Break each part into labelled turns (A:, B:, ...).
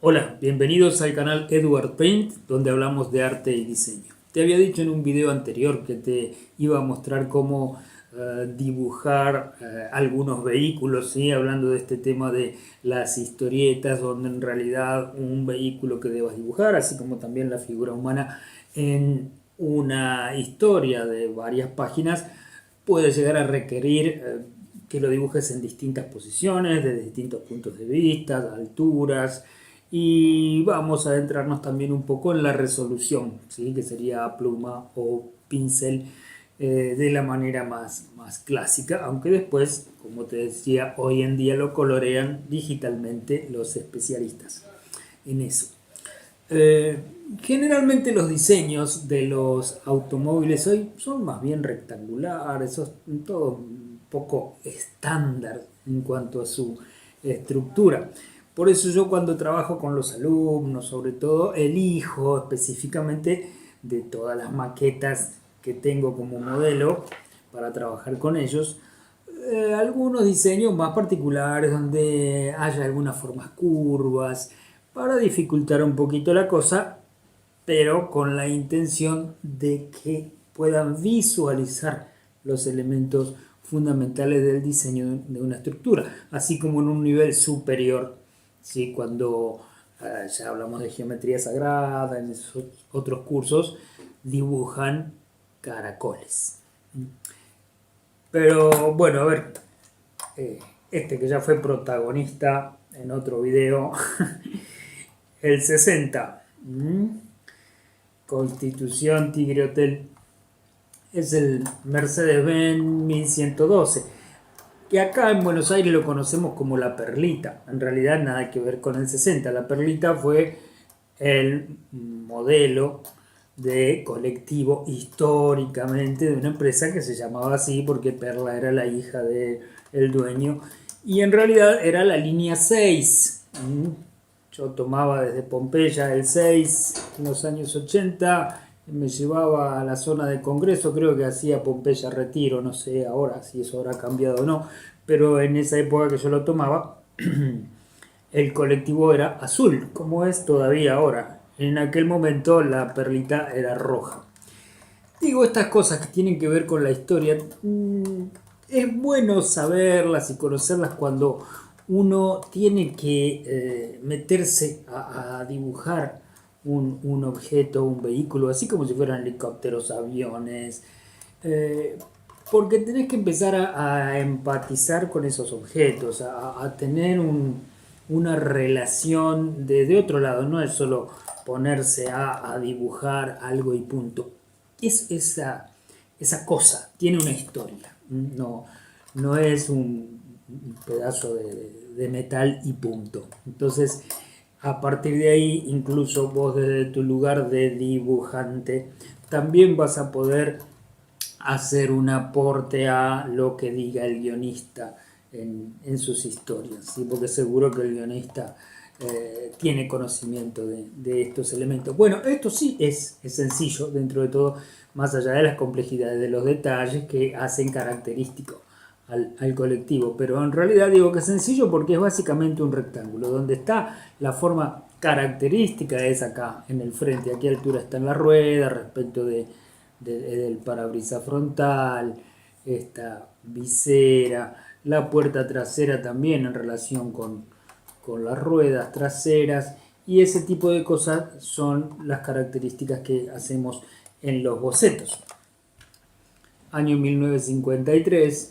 A: Hola, bienvenidos al canal Edward Paint, donde hablamos de arte y diseño. Te había dicho en un video anterior que te iba a mostrar cómo dibujar algunos vehículos, ¿sí? Hablando de este tema de las historietas, donde en realidad un vehículo que debas dibujar, así como también la figura humana en una historia de varias páginas, puede llegar a requerir que lo dibujes en distintas posiciones, de distintos puntos de vista, alturas, y vamos a adentrarnos también un poco en la resolución, ¿sí? Que sería pluma o pincel de la manera más clásica, aunque después, como te decía, hoy en día lo colorean digitalmente los especialistas en eso. Eh, Generalmente los diseños de los automóviles hoy son más bien rectangulares, son todo un poco estándar en cuanto a su estructura. Por eso yo cuando trabajo con los alumnos, sobre todo, elijo específicamente de todas las maquetas que tengo como modelo para trabajar con ellos, algunos diseños más particulares donde haya algunas formas curvas para dificultar un poquito la cosa, pero con la intención de que puedan visualizar los elementos fundamentales del diseño de una estructura, así como en un nivel superior, ¿sí? Cuando ya hablamos de geometría sagrada, en esos otros cursos dibujan caracoles. Pero bueno, a ver, este que ya fue protagonista en otro video, el 60, Constitución Tigre Hotel, es el Mercedes-Benz 1112, que acá en Buenos Aires lo conocemos como la Perlita. En realidad nada que ver con el 60. La Perlita fue el modelo de colectivo históricamente de una empresa que se llamaba así porque Perla era la hija del dueño y en realidad era la línea 6. Yo tomaba desde Pompeya el 6 en los años 80, me llevaba a la zona de Congreso, creo que hacía Pompeya Retiro, no sé ahora si eso habrá cambiado o no, pero en esa época que yo lo tomaba, el colectivo era azul, como es todavía ahora. En aquel momento la Perlita era roja. Digo estas cosas que tienen que ver con la historia. Es bueno saberlas y conocerlas cuando uno tiene que meterse a dibujar un objeto, un vehículo, así como si fueran helicópteros, aviones, eh, porque tenés que empezar a empatizar con esos objetos, a tener una relación de otro lado, no es solo ponerse a dibujar algo y punto. Es esa cosa, tiene una historia, no es un pedazo de metal y punto. Entonces, a partir de ahí, incluso vos desde tu lugar de dibujante, también vas a poder hacer un aporte a lo que diga el guionista en sus historias, ¿sí? Porque seguro que el guionista tiene conocimiento de estos elementos. Bueno, esto sí es sencillo dentro de todo, más allá de las complejidades de los detalles que hacen característico al colectivo, pero en realidad digo que es sencillo porque es básicamente un rectángulo, donde está la forma característica es acá en el frente, a qué altura está en la rueda respecto del parabrisas frontal, esta visera, la puerta trasera también en relación con las ruedas traseras, y ese tipo de cosas son las características que hacemos en los bocetos. Año 1953,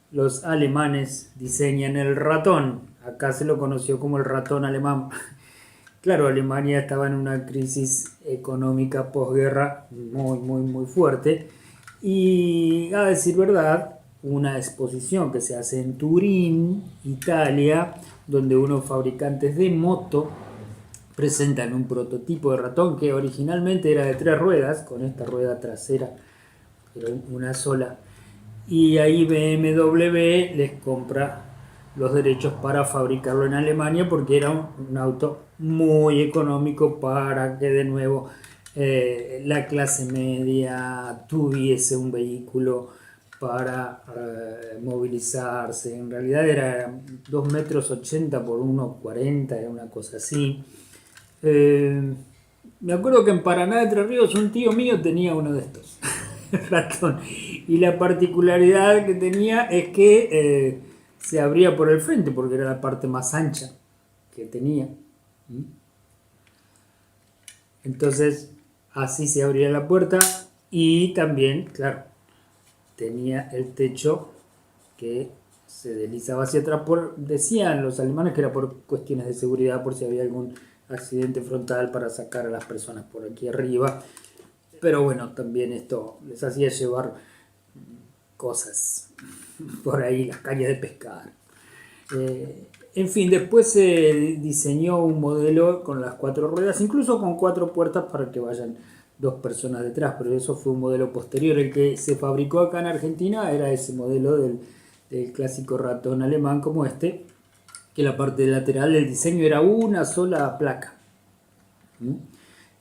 A: los alemanes diseñan el ratón. Acá se lo conoció como el ratón alemán. Claro, Alemania estaba en una crisis económica posguerra muy fuerte. Y a decir verdad, una exposición que se hace en Turín, Italia, donde unos fabricantes de moto presentan un prototipo de ratón que originalmente era de 3 ruedas, con esta rueda trasera, pero una sola. Y ahí BMW les compra los derechos para fabricarlo en Alemania porque era un auto muy económico para que de nuevo la clase media tuviese un vehículo para movilizarse. En realidad era 2,80 metros por 1,40, era una cosa así. Me acuerdo que en Paraná de Entre Ríos un tío mío tenía uno de estos, ratón. Y la particularidad que tenía es que se abría por el frente, porque era la parte más ancha que tenía. Entonces, así se abría la puerta y también, claro, tenía el techo que se deslizaba hacia atrás. Decían los alemanes que era por cuestiones de seguridad, por si había algún accidente frontal para sacar a las personas por aquí arriba. Pero bueno, también esto les hacía llevar cosas por ahí, las cañas de pescar. En fin, después se diseñó un modelo con las 4 ruedas, incluso con 4 puertas para que vayan 2 personas detrás, pero eso fue un modelo posterior. El que se fabricó acá en Argentina era ese modelo del clásico ratón alemán como este, que la parte lateral del diseño era una sola placa.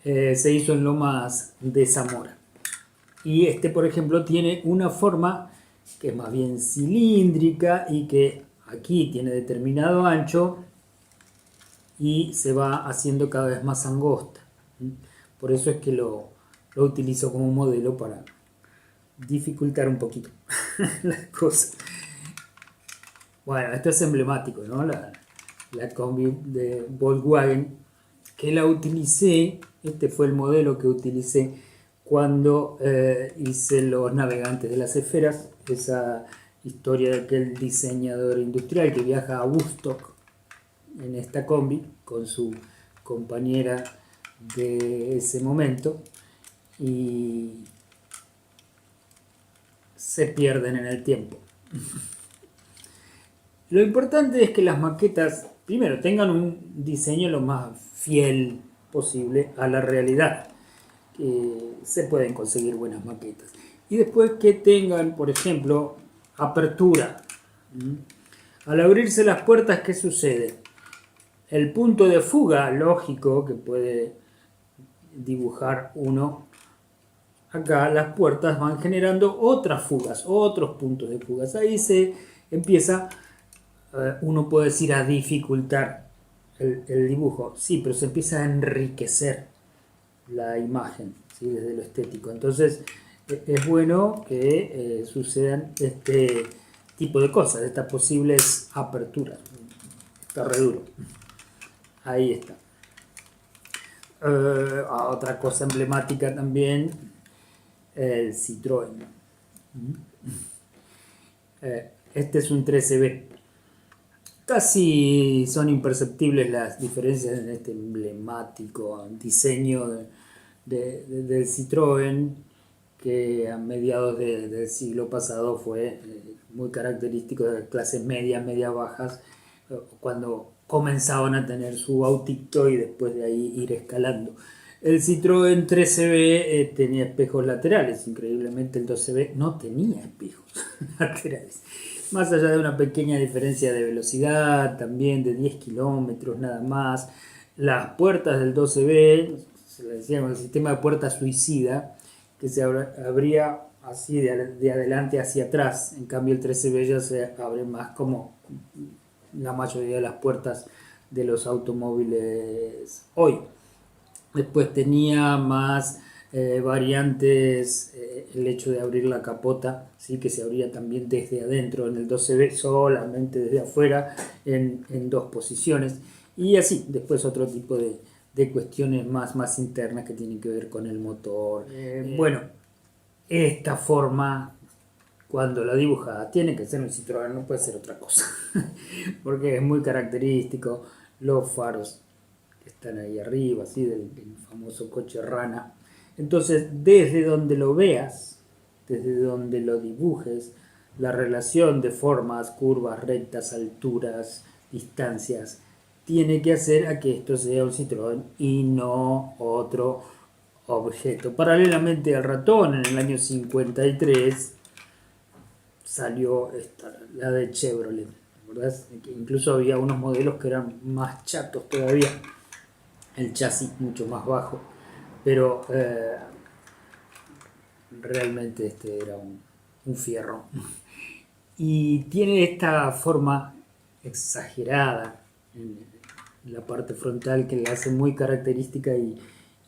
A: Se hizo en Lomas de Zamora. Y este, por ejemplo, tiene una forma que es más bien cilíndrica y que aquí tiene determinado ancho y se va haciendo cada vez más angosta. Por eso es que lo utilizo como modelo para dificultar un poquito las cosas. Bueno, esto es emblemático, ¿no? La combi de Volkswagen, que la utilicé, este fue el modelo que utilicé cuando hice Los Navegantes de las Esferas, esa historia de aquel diseñador industrial que viaja a Woodstock en esta combi con su compañera de ese momento y se pierden en el tiempo. Lo importante es que las maquetas, primero, tengan un diseño lo más fiel posible a la realidad. Se pueden conseguir buenas maquetas. Y después que tengan, por ejemplo, apertura. Al abrirse las puertas, ¿qué sucede? El punto de fuga lógico que puede dibujar uno, acá las puertas van generando otras fugas, otros puntos de fugas. Ahí se empieza, uno puede decir, a dificultar el dibujo. Sí, pero se empieza a enriquecer la imagen, ¿sí? Desde lo estético. Entonces es bueno que sucedan este tipo de cosas, estas posibles aperturas. Está re duro. Ahí está. Otra cosa emblemática también, el Citroën. Este es un 13B. Casi son imperceptibles las diferencias en este emblemático diseño del Citroën, que a mediados del siglo pasado fue muy característico de las clases medias, medias bajas, cuando comenzaban a tener su autito y después de ahí ir escalando. El Citroën 13B tenía espejos laterales, increíblemente el 12B no tenía espejos laterales. Más allá de una pequeña diferencia de velocidad, también de 10 kilómetros nada más, las puertas del 12B, se le decía el sistema de puerta suicida, que se abría así de adelante hacia atrás. En cambio el 13B ya se abre más como la mayoría de las puertas de los automóviles hoy. Después tenía más variantes, el hecho de abrir la capota, ¿sí? Que se abría también desde adentro. En el 12B solamente desde afuera en 2 posiciones. Y así, después otro tipo de cuestiones más internas que tienen que ver con el motor. Bueno, esta forma, cuando la dibuja, tiene que ser un Citroën, no puede ser otra cosa. Porque es muy característico. Los faros que están ahí arriba, así del famoso coche rana. Entonces, desde donde lo veas, desde donde lo dibujes, la relación de formas, curvas, rectas, alturas, distancias, tiene que hacer a que esto sea un Citroën y no otro objeto. Paralelamente al ratón, en el año 53 salió la de Chevrolet, ¿verdad? Que incluso había unos modelos que eran más chatos todavía, el chasis mucho más bajo, pero realmente este era un fierro. Y tiene esta forma exagerada en la parte frontal que la hace muy característica y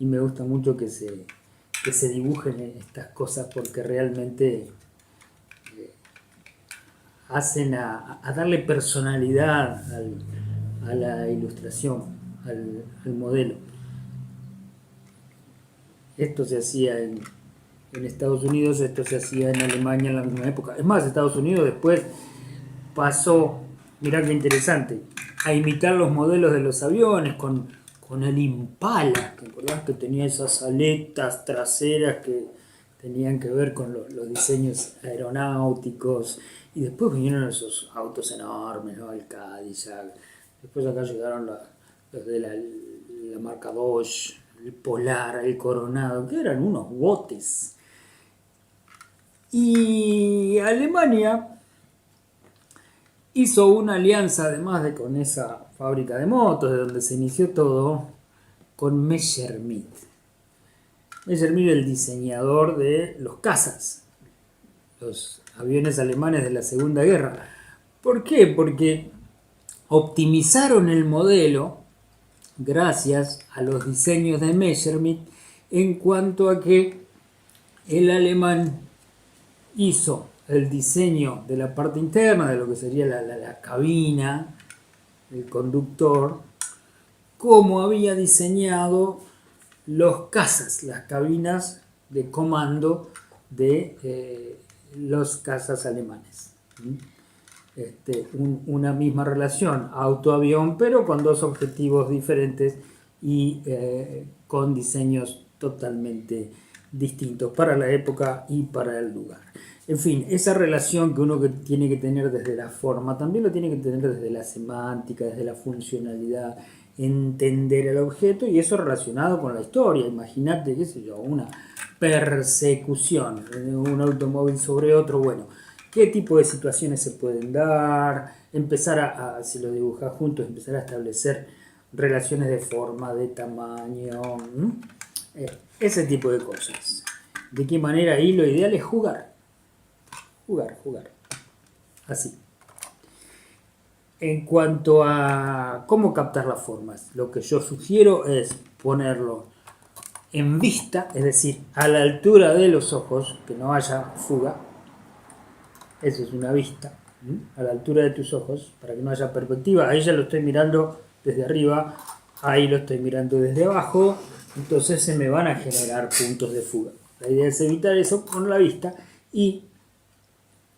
A: me gusta mucho que se dibujen estas cosas porque realmente hacen a darle personalidad a la ilustración, al modelo. Esto se hacía en Estados Unidos, esto se hacía en Alemania en la misma época. Es más, Estados Unidos después pasó, mirá qué interesante, a imitar los modelos de los aviones con el Impala, ¿te acordás que tenía esas aletas traseras que tenían que ver con los diseños aeronáuticos? Y después vinieron esos autos enormes, ¿no? El Cadillac. Después acá llegaron los de la marca Dodge, el Polar, el Coronado, que eran unos botes. Y Alemania hizo una alianza, además de con esa fábrica de motos, de donde se inició todo, con Messerschmitt. Messerschmitt, el diseñador de los cazas, los aviones alemanes de la Segunda Guerra. ¿Por qué? Porque optimizaron el modelo gracias a los diseños de Messerschmitt en cuanto a que el alemán hizo el diseño de la parte interna, de lo que sería la cabina, el conductor, como había diseñado los cazas, las cabinas de comando de los cazas alemanes. Una misma relación, auto-avión, pero con dos objetivos diferentes y con diseños totalmente distintos para la época y para el lugar. En fin, esa relación que uno tiene que tener desde la forma, también lo tiene que tener desde la semántica, desde la funcionalidad, entender el objeto y eso relacionado con la historia. Imagínate, qué sé yo, una persecución de un automóvil sobre otro, bueno, qué tipo de situaciones se pueden dar, empezar si lo dibujas juntos, empezar a establecer relaciones de forma, de tamaño, ese tipo de cosas. ¿De qué manera? Ahí lo ideal es jugar. Así. En cuanto a cómo captar las formas, lo que yo sugiero es ponerlo en vista, es decir, a la altura de los ojos, que no haya fuga. Eso es una vista, a la altura de tus ojos, para que no haya perspectiva. Ahí ya lo estoy mirando desde arriba, ahí lo estoy mirando desde abajo, entonces se me van a generar puntos de fuga. La idea es evitar eso con la vista y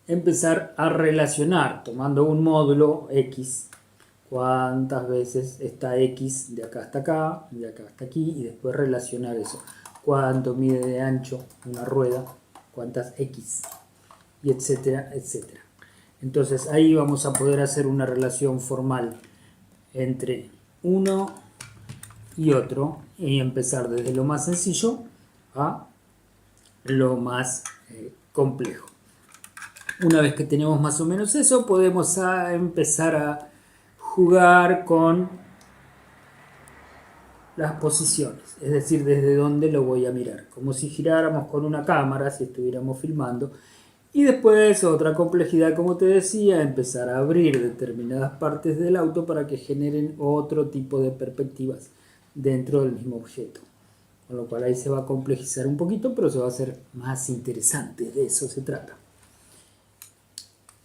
A: empezar a relacionar, tomando un módulo X, cuántas veces está X de acá hasta acá, de acá hasta aquí, y después relacionar eso. Cuánto mide de ancho una rueda, cuántas X, y etcétera, etcétera. Entonces ahí vamos a poder hacer una relación formal entre uno y otro y empezar desde lo más sencillo a lo más complejo. Una vez que tenemos más o menos eso, podemos empezar a jugar con las posiciones, es decir, desde dónde lo voy a mirar, como si giráramos con una cámara, si estuviéramos filmando. Y después otra complejidad, como te decía, empezar a abrir determinadas partes del auto para que generen otro tipo de perspectivas dentro del mismo objeto. Con lo cual ahí se va a complejizar un poquito, pero se va a hacer más interesante, de eso se trata.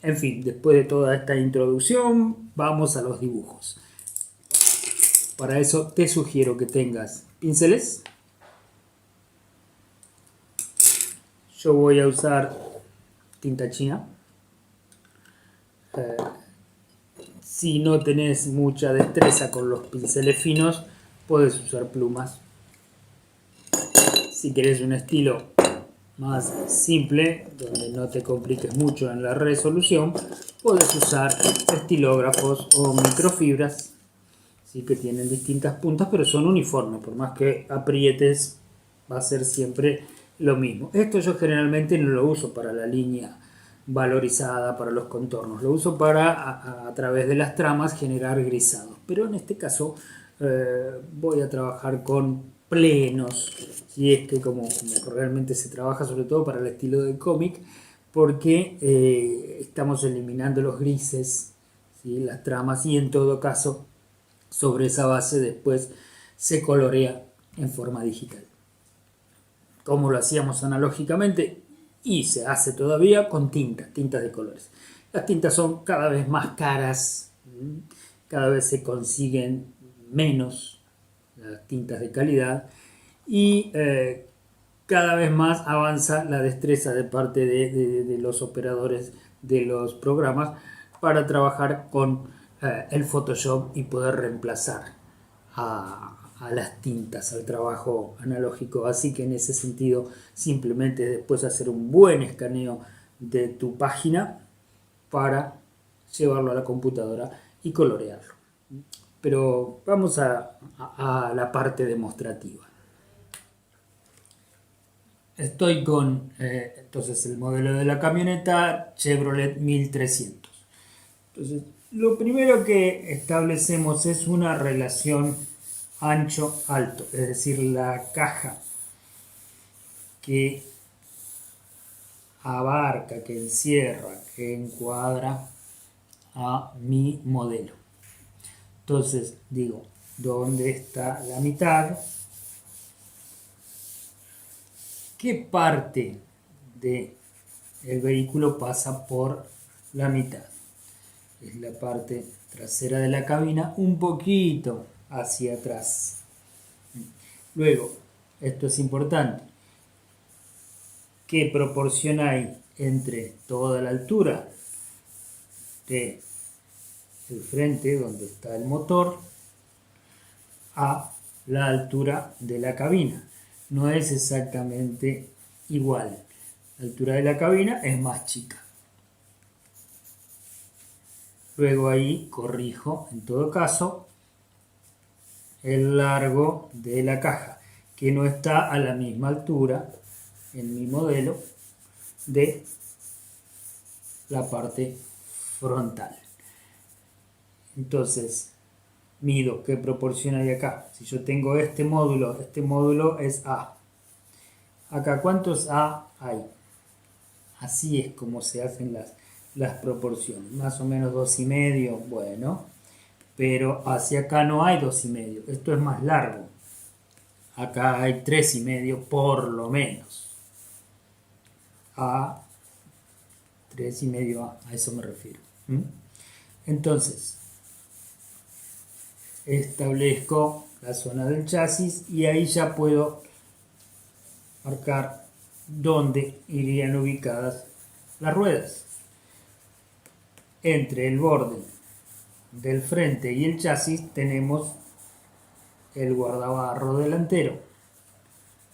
A: En fin, después de toda esta introducción, vamos a los dibujos. Para eso te sugiero que tengas pinceles. Yo voy a usar tinta china. Si no tenés mucha destreza con los pinceles finos, puedes usar plumas. Si querés un estilo más simple, donde no te compliques mucho en la resolución, puedes usar estilógrafos o microfibras, sí, que tienen distintas puntas, pero son uniformes, por más que aprietes va a ser siempre lo mismo. Esto yo generalmente no lo uso para la línea valorizada, para los contornos, lo uso para a través de las tramas generar grisados, pero en este caso voy a trabajar con plenos, y es que como realmente se trabaja sobre todo para el estilo de cómic, porque estamos eliminando los grises, ¿sí? Las tramas, y en todo caso sobre esa base después se colorea en forma digital, como lo hacíamos analógicamente y se hace todavía con tintas de colores. Las tintas son cada vez más caras, cada vez se consiguen menos las tintas de calidad, y cada vez más avanza la destreza de parte de los operadores de los programas para trabajar con el Photoshop y poder reemplazar a las tintas, al trabajo analógico. Así que en ese sentido, simplemente después hacer un buen escaneo de tu página para llevarlo a la computadora y colorearlo. Pero vamos a la parte demostrativa. Estoy con entonces el modelo de la camioneta Chevrolet 1300. Entonces, lo primero que establecemos es una relación ancho-alto, es decir, la caja que abarca, que encierra, que encuadra a mi modelo. Entonces digo, ¿dónde está la mitad? ¿Qué parte del vehículo pasa por la mitad? Es la parte trasera de la cabina, un poquito hacia atrás. Luego, esto es importante, ¿qué proporción hay entre toda la altura del frente, donde está el motor, a la altura de la cabina? No es exactamente igual. La altura de la cabina es más chica. Luego ahí corrijo, en todo caso, el largo de la caja, que no está a la misma altura en mi modelo de la parte frontal. Entonces, mido qué proporción hay acá. Si yo tengo este módulo es A. Acá, ¿cuántos A hay? Así es como se hacen las proporciones. Más o menos 2,5, bueno. Pero hacia acá no hay 2,5. Esto es más largo. Acá hay 3,5 por lo menos. A 3,5 A eso me refiero. Entonces, establezco la zona del chasis y ahí ya puedo marcar dónde irían ubicadas las ruedas. Entre el borde del frente y el chasis tenemos el guardabarro delantero,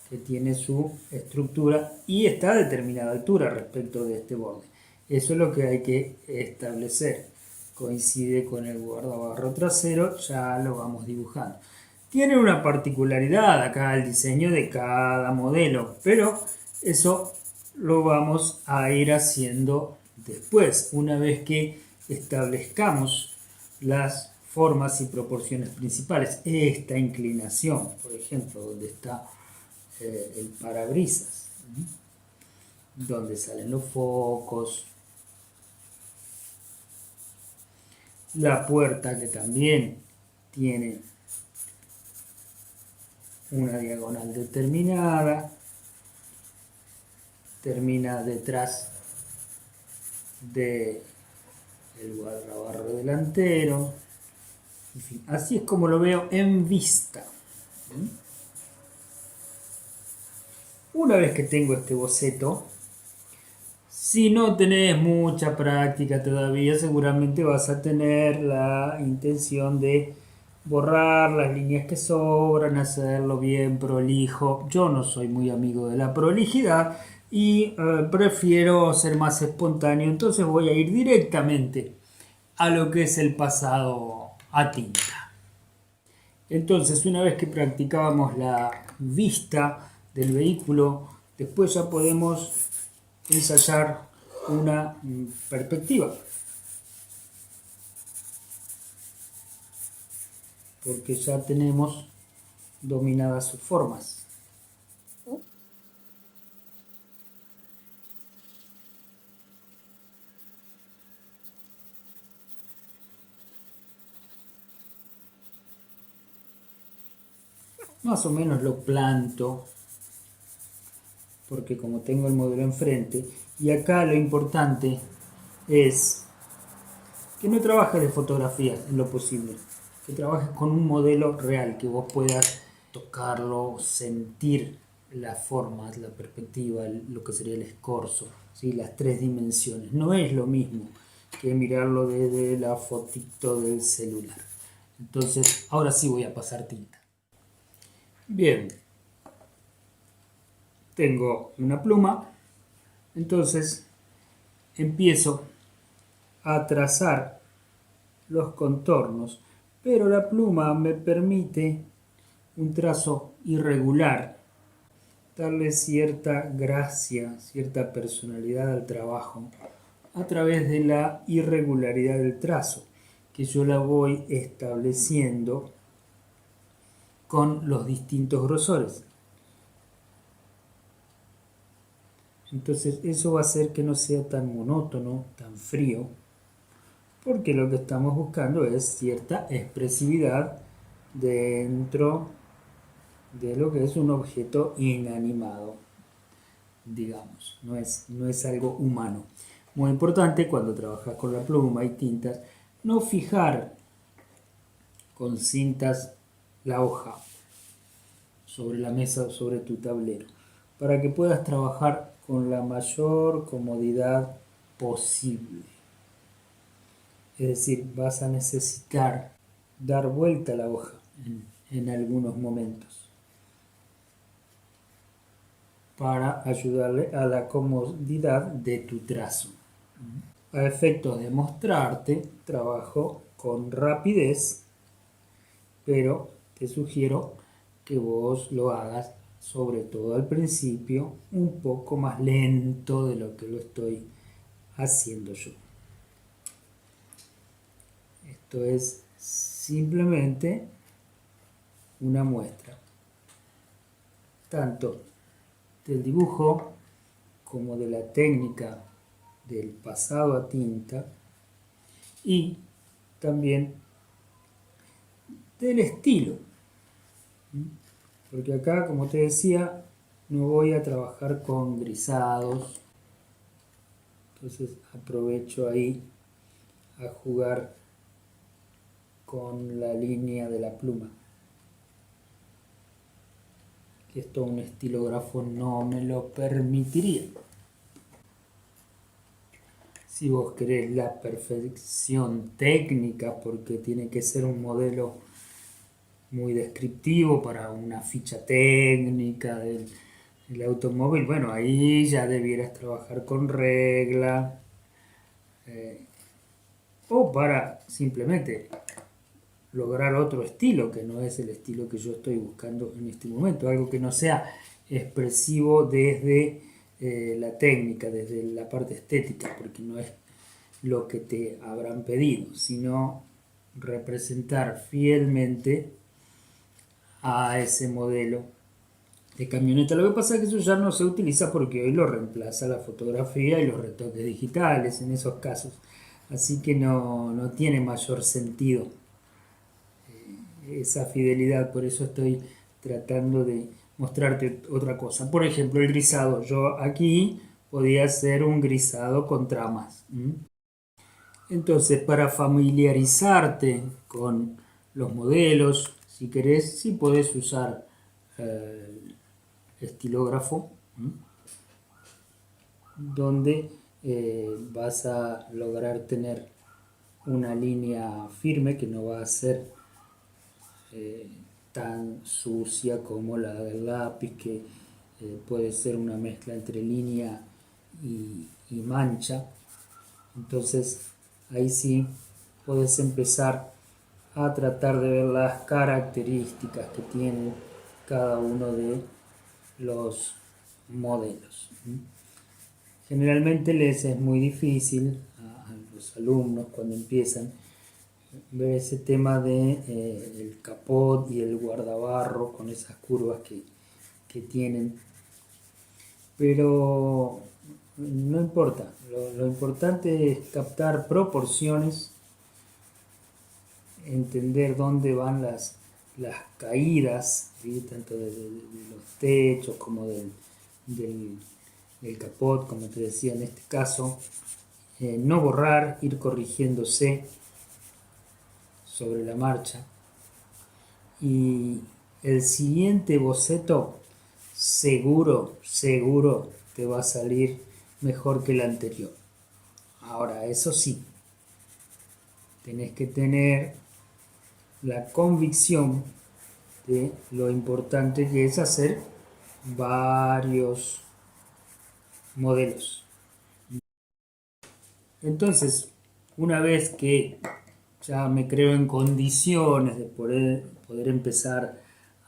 A: que tiene su estructura y está a determinada altura respecto de este borde. Eso es lo que hay que establecer. Coincide con el guardabarro trasero, ya lo vamos dibujando. Tiene una particularidad acá el diseño de cada modelo, pero eso lo vamos a ir haciendo después, una vez que establezcamos las formas y proporciones principales. Esta inclinación, por ejemplo, donde está el parabrisas, donde salen los focos, la puerta, que también tiene una diagonal determinada, termina detrás del guardabarro delantero. En fin, así es como lo veo en vista. Una vez que tengo este boceto, si no tenés mucha práctica todavía, seguramente vas a tener la intención de borrar las líneas que sobran, hacerlo bien prolijo. Yo no soy muy amigo de la prolijidad y prefiero ser más espontáneo, entonces voy a ir directamente a lo que es el pasado a tinta. Entonces, una vez que practicábamos la vista del vehículo, después ya podemos ensayar una perspectiva, porque ya tenemos dominadas sus formas. más o menos lo planto, porque como tengo el modelo enfrente, y acá lo importante es que no trabajes de fotografía en lo posible, que trabajes con un modelo real, que vos puedas tocarlo, sentir las formas, la perspectiva, lo que sería el escorzo, ¿sí? Las tres dimensiones. No es lo mismo que mirarlo desde la fotito del celular. Entonces, ahora sí voy a pasar tinta. Bien, tengo una pluma, entonces empiezo a trazar los contornos, pero la pluma me permite un trazo irregular, darle cierta gracia, cierta personalidad al trabajo a través de la irregularidad del trazo, que yo la voy estableciendo con los distintos grosores. Entonces eso va a hacer que no sea tan monótono, tan frío, porque lo que estamos buscando es cierta expresividad dentro de lo que es un objeto inanimado, digamos, no es algo humano. Muy importante cuando trabajas con la pluma y tintas, no fijar con cintas la hoja sobre la mesa o sobre tu tablero, para que puedas trabajar con la mayor comodidad posible. Es decir, vas a necesitar dar vuelta a la hoja en algunos momentos para ayudarle a la comodidad de tu trazo. A efectos de mostrarte, trabajo con rapidez, pero te sugiero que vos lo hagas, sobre todo al principio, un poco más lento de lo que lo estoy haciendo yo. Esto es simplemente una muestra, tanto del dibujo como de la técnica del pasado a tinta y también del estilo. Porque acá, como te decía, no voy a trabajar con grisados, entonces aprovecho ahí a jugar con la línea de la pluma, que esto un estilógrafo no me lo permitiría. Si vos querés la perfección técnica, porque tiene que ser un modelo muy descriptivo para una ficha técnica del automóvil, bueno, ahí ya debieras trabajar con regla, o para simplemente lograr otro estilo que no es el estilo que yo estoy buscando en este momento, algo que no sea expresivo desde la técnica, desde la parte estética, porque no es lo que te habrán pedido, sino representar fielmente a ese modelo de camioneta. Lo que pasa es que eso ya no se utiliza porque hoy lo reemplaza la fotografía y los retoques digitales en esos casos, así que no tiene mayor sentido esa fidelidad, por eso estoy tratando de mostrarte otra cosa. Por ejemplo, el grisado. Yo aquí podía hacer un grisado con tramas. Entonces, para familiarizarte con los modelos, si querés, sí podés usar estilógrafo, donde vas a lograr tener una línea firme que no va a ser tan sucia como la del lápiz, que puede ser una mezcla entre línea y mancha. Entonces ahí sí puedes empezar a tratar de ver las características que tienen cada uno de los modelos. Generalmente les es muy difícil a los alumnos cuando empiezan ver ese tema de el capot y el guardabarro con esas curvas que tienen, pero no importa, lo importante es captar proporciones, entender dónde van las caídas, ¿sí? Tanto de los techos como del capot, como te decía en este caso. No borrar, ir corrigiéndose sobre la marcha. Y el siguiente boceto seguro te va a salir mejor que el anterior. Ahora, eso sí, tenés que tener la convicción de lo importante que es hacer varios modelos. Entonces, una vez que ya me creo en condiciones de poder empezar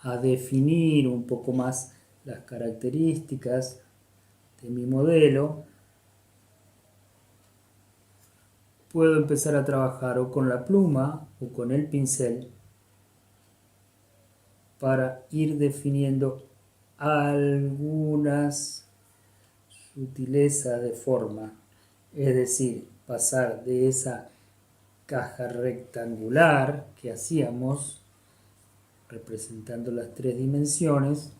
A: a definir un poco más las características de mi modelo, puedo empezar a trabajar o con la pluma o con el pincel para ir definiendo algunas sutilezas de forma, es decir, pasar de esa caja rectangular que hacíamos representando las tres dimensiones,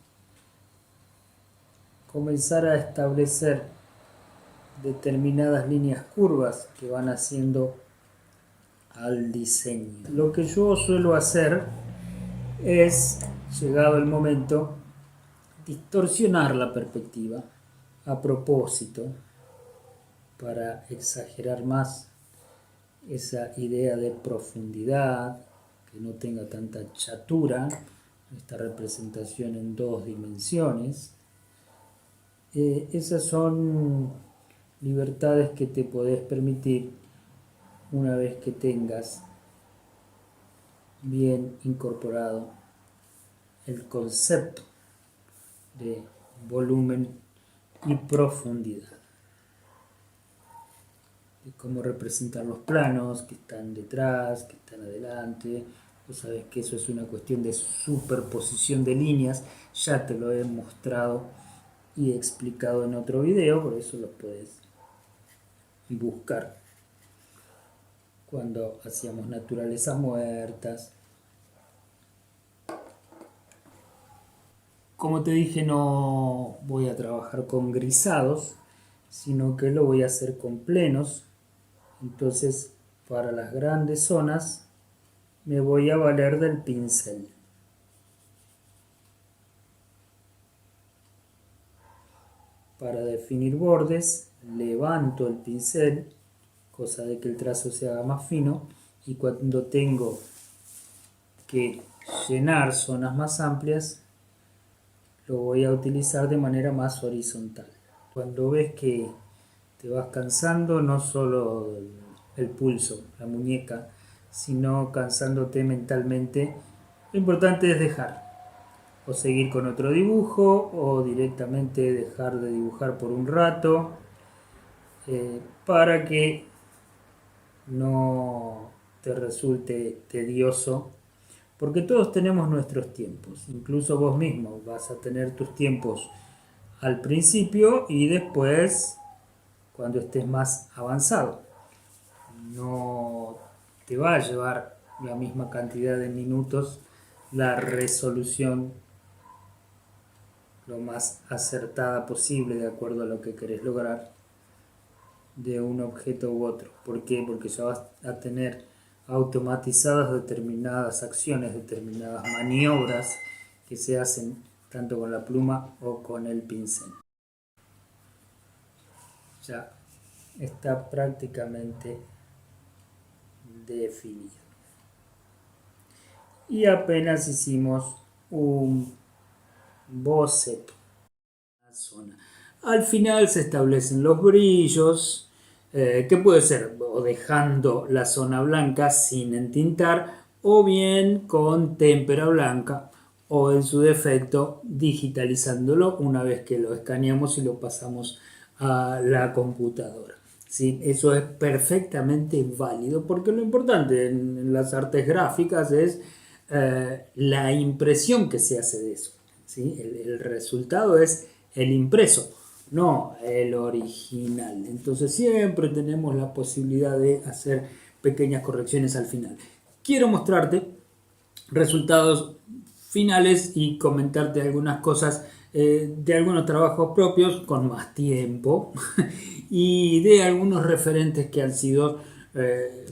A: comenzar a establecer determinadas líneas curvas que van haciendo al diseño. Lo que yo suelo hacer es, llegado el momento, distorsionar la perspectiva a propósito para exagerar más esa idea de profundidad, que no tenga tanta chatura, esta representación en dos dimensiones. Esas son libertades que te podés permitir una vez que tengas bien incorporado el concepto de volumen y profundidad, de cómo representar los planos que están detrás, que están adelante. Vos sabés que eso es una cuestión de superposición de líneas, ya te lo he mostrado y explicado en otro video, por eso lo puedes buscar cuando hacíamos naturalezas muertas. Como te dije, no voy a trabajar con grisados, sino que lo voy a hacer con plenos. Entonces, para las grandes zonas me voy a valer del pincel. Para definir bordes, levanto el pincel, cosa de que el trazo se haga más fino, y cuando tengo que llenar zonas más amplias, lo voy a utilizar de manera más horizontal. Cuando ves que te vas cansando, no solo el pulso, la muñeca, sino cansándote mentalmente, lo importante es dejar. O seguir con otro dibujo, o directamente dejar de dibujar por un rato, para que no te resulte tedioso, porque todos tenemos nuestros tiempos, incluso vos mismo vas a tener tus tiempos al principio y después cuando estés más avanzado. No te va a llevar la misma cantidad de minutos la resolución lo más acertada posible de acuerdo a lo que querés lograr de un objeto u otro. ¿Por qué? Porque ya vas a tener automatizadas determinadas acciones, determinadas maniobras que se hacen tanto con la pluma o con el pincel. Ya está prácticamente definido. Y apenas hicimos un boceto. Zona. Al final se establecen los brillos, que puede ser o dejando la zona blanca sin entintar, o bien con témpera blanca, o en su defecto digitalizándolo una vez que lo escaneamos y lo pasamos a la computadora. ¿Sí? Eso es perfectamente válido, porque lo importante en las artes gráficas es la impresión que se hace de eso. ¿Sí? El resultado es el impreso, no el original. Entonces siempre tenemos la posibilidad de hacer pequeñas correcciones al final. Quiero mostrarte resultados finales y comentarte algunas cosas de algunos trabajos propios con más tiempo y de algunos referentes que han sido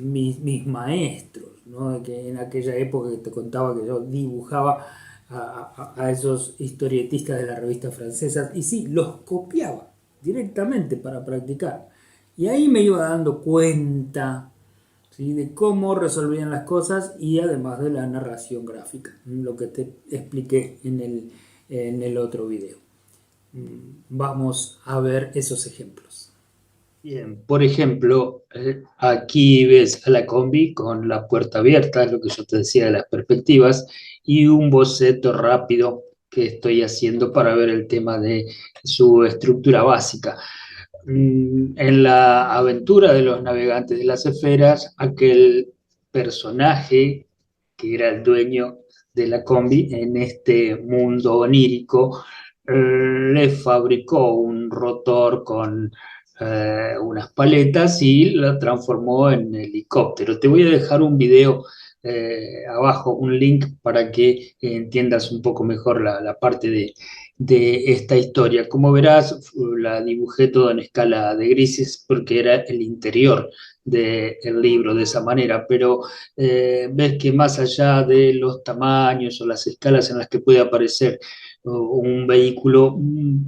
A: mis maestros, ¿no? Que en aquella época que te contaba que yo dibujaba a esos historietistas de la revista francesa y sí, los copiaba directamente para practicar. Y ahí me iba dando cuenta, ¿sí?, de cómo resolvían las cosas y además de la narración gráfica, lo que te expliqué en el otro video. Vamos a ver esos ejemplos.
B: Bien, por ejemplo, aquí ves a la combi con la puerta abierta, lo que yo te decía de las perspectivas, y un boceto rápido que estoy haciendo para ver el tema de su estructura básica. En la aventura de los navegantes de las esferas, aquel personaje que era el dueño de la combi en este mundo onírico, le fabricó un rotor con unas paletas y la transformó en helicóptero. Te voy a dejar un video abajo, un link para que entiendas un poco mejor la parte de esta historia. Como verás, la dibujé todo en escala de grises porque era el interior del libro de esa manera, pero ves que más allá de los tamaños o las escalas en las que puede aparecer un vehículo,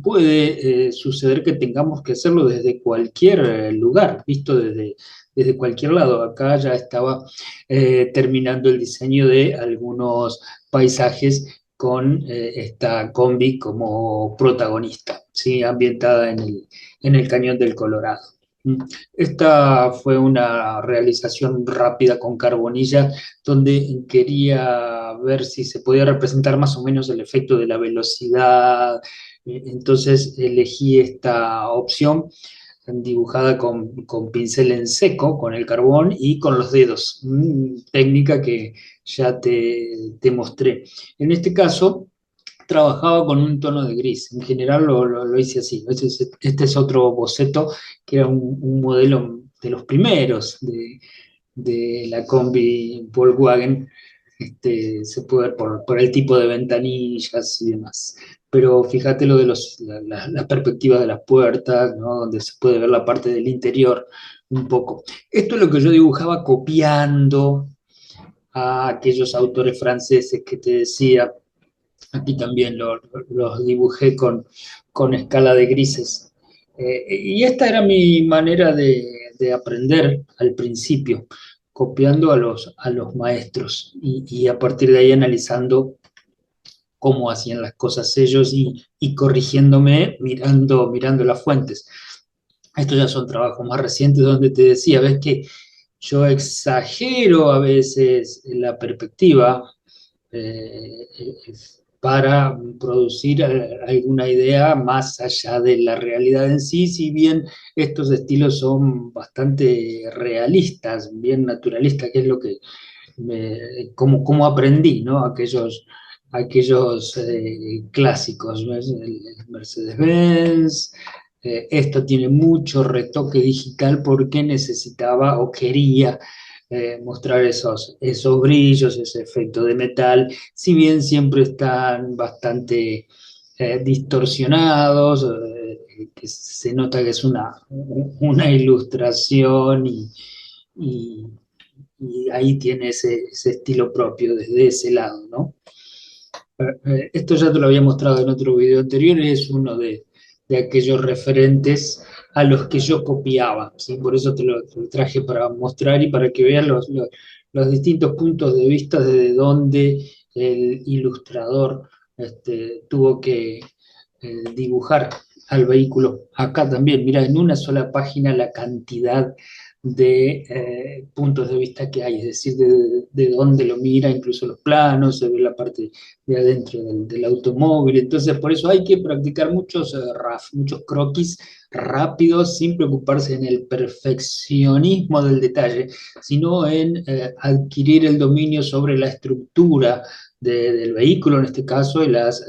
B: puede suceder que tengamos que hacerlo desde cualquier lugar, visto desde cualquier lado. Acá ya estaba terminando el diseño de algunos paisajes con esta combi como protagonista, ¿sí? Ambientada en el Cañón del Colorado. Mm. Esta fue una realización rápida con carbonilla, donde quería ver si se podía representar más o menos el efecto de la velocidad. Entonces elegí esta opción dibujada con pincel en seco, con el carbón y con los dedos, técnica que ya te mostré. En este caso, trabajaba con un tono de gris. En general lo hice así. Este es otro boceto que era un modelo de los primeros de la combi Volkswagen. Se puede ver por el tipo de ventanillas y demás. Pero fíjate lo de las perspectivas de las puertas, ¿no? Donde se puede ver la parte del interior un poco. Esto es lo que yo dibujaba copiando a aquellos autores franceses que te decía. Aquí también los dibujé con escala de grises. Y esta era mi manera de aprender al principio, copiando a los maestros y a partir de ahí analizando cómo hacían las cosas ellos y corrigiéndome mirando las fuentes. Estos ya son trabajos más recientes donde te decía, ves que yo exagero a veces la perspectiva eh, para producir alguna idea más allá de la realidad en sí, si bien estos estilos son bastante realistas, bien naturalistas, que es lo que como aprendí, ¿no? Aquellos clásicos, ¿ves? El Mercedes-Benz. Esto tiene mucho retoque digital porque necesitaba o quería mostrar esos brillos, ese efecto de metal, si bien siempre están bastante distorsionados, que se nota que es una ilustración y, y ahí tiene ese estilo propio desde ese lado, ¿no? Esto ya te lo había mostrado en otro video anterior, es uno de aquellos referentes a los que yo copiaba, ¿sí? Por eso te lo traje para mostrar y para que vean los distintos puntos de vista desde donde el ilustrador tuvo que dibujar al vehículo. Acá también, mira, en una sola página la cantidad de puntos de vista que hay, es decir, de dónde lo mira, incluso los planos, se ve la parte de adentro del automóvil. Entonces, por eso hay que practicar muchos RAF, muchos croquis rápidos, sin preocuparse en el perfeccionismo del detalle, sino en adquirir el dominio sobre la estructura del vehículo, en este caso, y las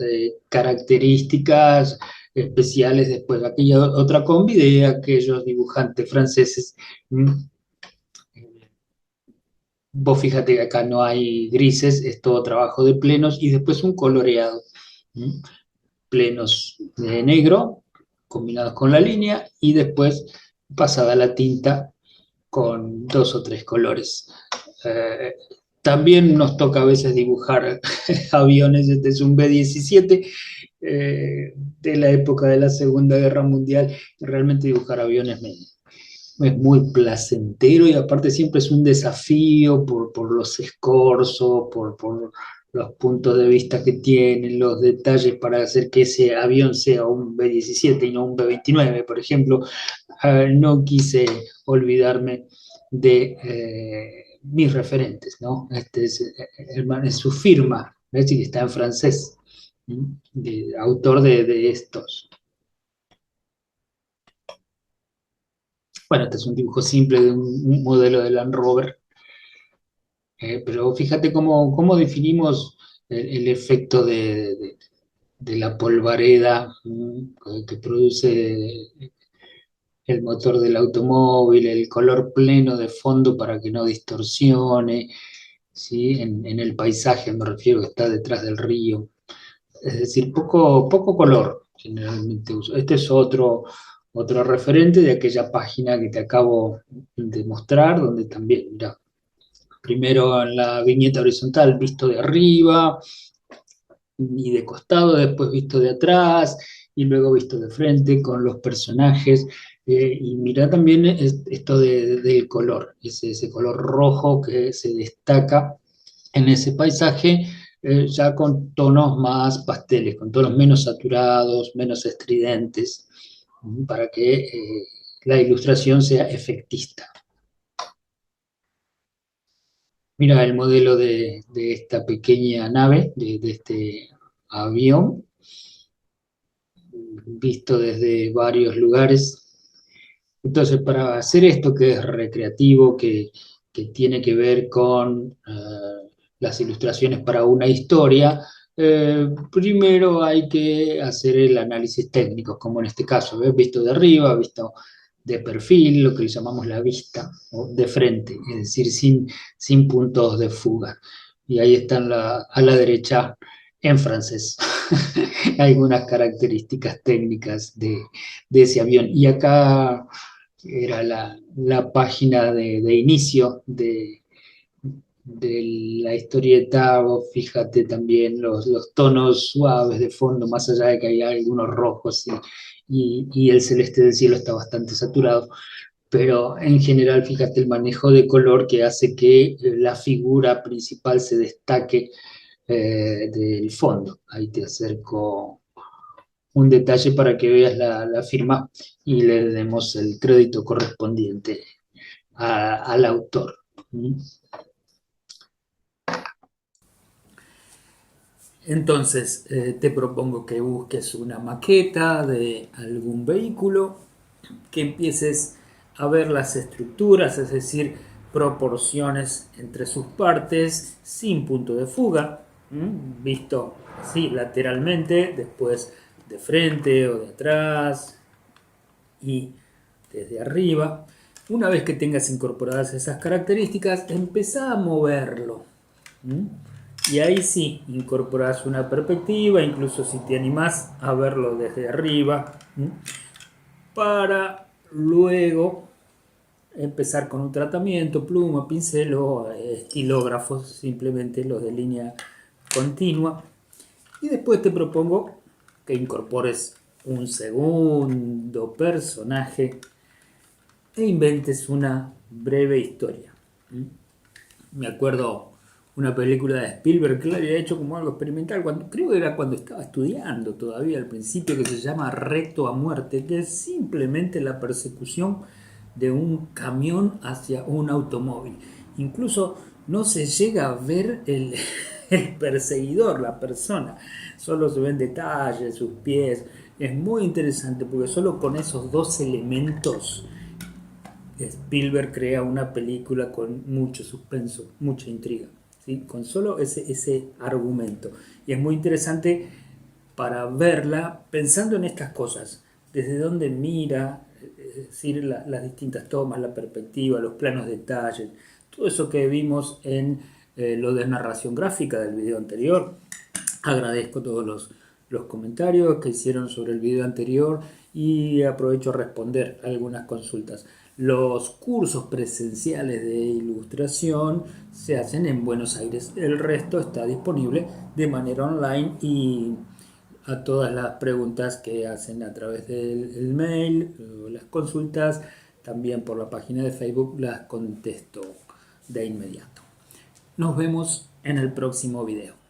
B: características especiales después de aquella otra combi de aquellos dibujantes franceses. Vos fíjate que acá no hay grises, es todo trabajo de plenos y después un coloreado. ¿Mm? Plenos de negro combinados con la línea y después pasada la tinta con dos o tres colores. Eh, También nos toca a veces dibujar aviones. Este es un B-17 de la época de la Segunda Guerra Mundial. Realmente dibujar aviones es muy placentero y aparte siempre es un desafío por los escorzos, por los puntos de vista que tienen, los detalles para hacer que ese avión sea un B-17 y no un B-29, por ejemplo. No quise olvidarme de mis referentes, ¿no? Este es su firma, ¿ves? Y está en francés, ¿sí? Autor de estos. Bueno, este es un dibujo simple de un modelo de Land Rover, pero fíjate cómo definimos el efecto de la polvareda que produce el motor del automóvil, el color pleno de fondo para que no distorsione, ¿sí? En el paisaje me refiero que está detrás del río. Es decir, poco color generalmente uso. Este es otro referente de aquella página que te acabo de mostrar, donde también, mira, primero en la viñeta horizontal visto de arriba y de costado, después visto de atrás y luego visto de frente con los personajes. Y mira también esto del color, ese color rojo que se destaca en ese paisaje, ya con tonos más pasteles, con tonos menos saturados, menos estridentes, para que la ilustración sea efectista. Mira el modelo de esta pequeña nave, de este avión, visto desde varios lugares. Entonces, para hacer esto que es recreativo, que tiene que ver con las ilustraciones para una historia, primero hay que hacer el análisis técnico, como en este caso, ¿ves? Visto de arriba, visto de perfil, lo que le llamamos la vista, o de frente, es decir, sin puntos de fuga. Y ahí están a la derecha en francés algunas características técnicas de ese avión. Y acá era la página de inicio de la historieta. Vos fíjate también los tonos suaves de fondo, más allá de que hay algunos rojos y el celeste del cielo está bastante saturado, pero en general fíjate el manejo de color que hace que la figura principal se destaque del fondo. Ahí te acerco un detalle para que veas la firma y le demos el crédito correspondiente al autor. ¿Mm?
A: Entonces, te propongo que busques una maqueta de algún vehículo, que empieces a ver las estructuras, es decir, proporciones entre sus partes, sin punto de fuga, visto así lateralmente, después de frente o de atrás y desde arriba. Una vez que tengas incorporadas esas características, empezá a moverlo. ¿Mm? Y ahí sí, incorporas una perspectiva, incluso si te animás a verlo desde arriba, para luego empezar con un tratamiento, pluma, pincel o estilógrafos, simplemente los de línea continua. Y después te propongo que incorpores un segundo personaje e inventes una breve historia. Me acuerdo una película de Spielberg que la había hecho como algo experimental, creo que era cuando estaba estudiando todavía al principio, que se llama Reto a Muerte, que es simplemente la persecución de un camión hacia un automóvil. Incluso no se llega a ver el perseguidor, la persona, solo se ven detalles, sus pies. Es muy interesante porque solo con esos dos elementos Spielberg crea una película con mucho suspenso, mucha intriga, ¿sí? Con solo ese argumento. Y es muy interesante para verla pensando en estas cosas, desde dónde mira, es decir, las distintas tomas, la perspectiva, los planos detalles, todo eso que vimos en lo de narración gráfica del video anterior. Agradezco todos los comentarios que hicieron sobre el video anterior y aprovecho a responder algunas consultas. Los cursos presenciales de ilustración se hacen en Buenos Aires, el resto está disponible de manera online y a todas las preguntas que hacen a través del mail o las consultas, también por la página de Facebook las contesto de inmediato. Nos vemos en el próximo video.